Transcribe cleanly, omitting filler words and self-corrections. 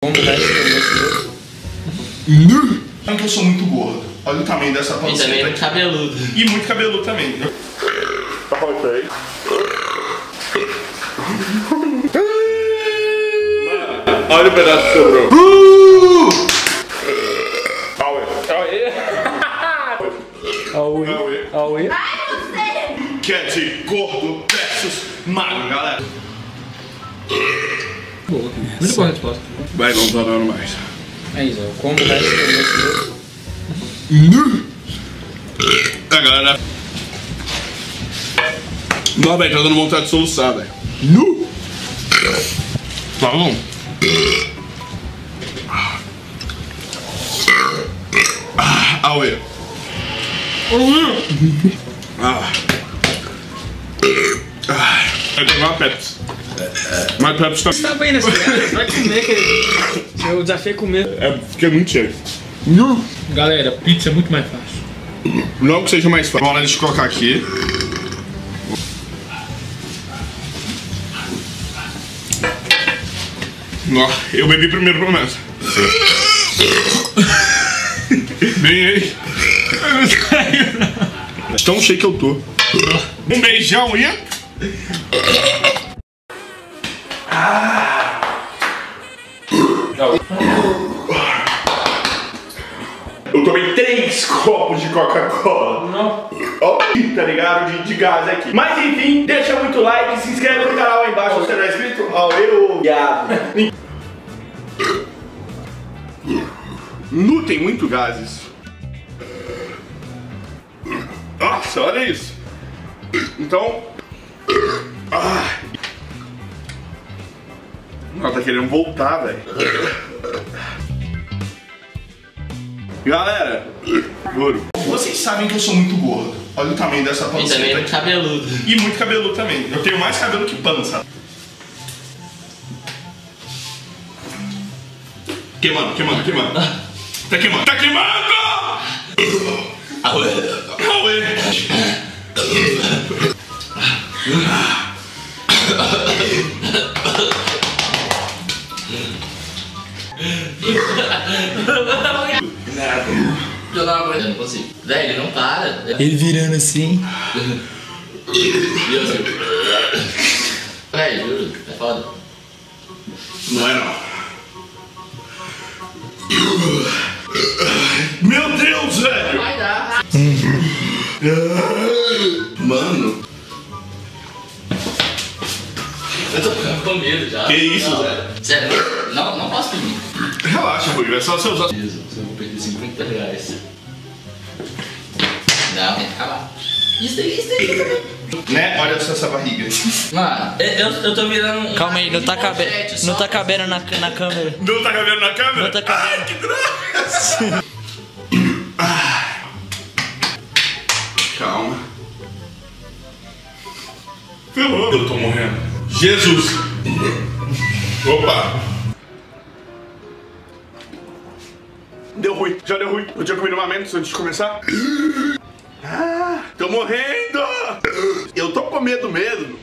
Como vai ser? Porque eu sou muito gordo. Olha o tamanho dessa panceta. E também muito cabeludo. E muito cabeludo também. Olha o pedaço que sobrou. Auê. Que é de gordo versus magro, galera. Boa. Muito boa resposta. Vai, não tá dando mais. É isso, como vai ser? É, galera. Não, velho, tá dando vontade de soluçar, velho. Tá bom. Auê. Vai pegar uma Pepsi. Mas Pepsi tá... Você tá bem nessa cara? Vai comer, que o desafio é comer. Fiquei muito cheio. Galera, pizza é muito mais fácil. Não que seja mais fácil. Bora, deixa eu colocar aqui. Ó, eu bebi primeiro, pelo menos. Bem aí. Tão cheio que eu tô. Um beijão e... Eu tomei 3 copos de Coca-Cola. Não. Ó, tá ligado? De gás aqui. Mas enfim, deixa muito like, se inscreve no canal aí embaixo se você não é inscrito. Ó, eu... Nu tem muito gases. Nossa, olha isso. Então... Ela tá querendo voltar, velho. Galera, juro. Vocês sabem que eu sou muito gordo. Olha o tamanho dessa E panceta. também muito cabeludo. E muito cabeludo também. Eu tenho mais cabelo que pança. Queimando. Tá queimando. Tá queimando! Auê. Eu não consigo. Velho, ele não para. Ele virando assim. E eu assim. Velho, juro, é foda. Não é não. Meu Deus, velho! Vai dar. Mano. Eu tô ficando com medo já. Que isso, não, velho? Sério, não posso pedir. Relaxa, Rui, é só você usar. Jesus, eu vou perder 50 reais. Não, tem que acabar. Isso aí também. Né? Olha só essa barriga. Mano, eu tô virando um. Calma aí, não tá cabendo na câmera. Não tá cabendo na câmera? Não tá cabendo. Ai, que droga! Calma. Ferrou. Eu tô morrendo. Jesus! Opa! Deu ruim, já deu ruim. Eu tinha comido uma menos antes de começar. Tô morrendo! Eu tô com medo mesmo.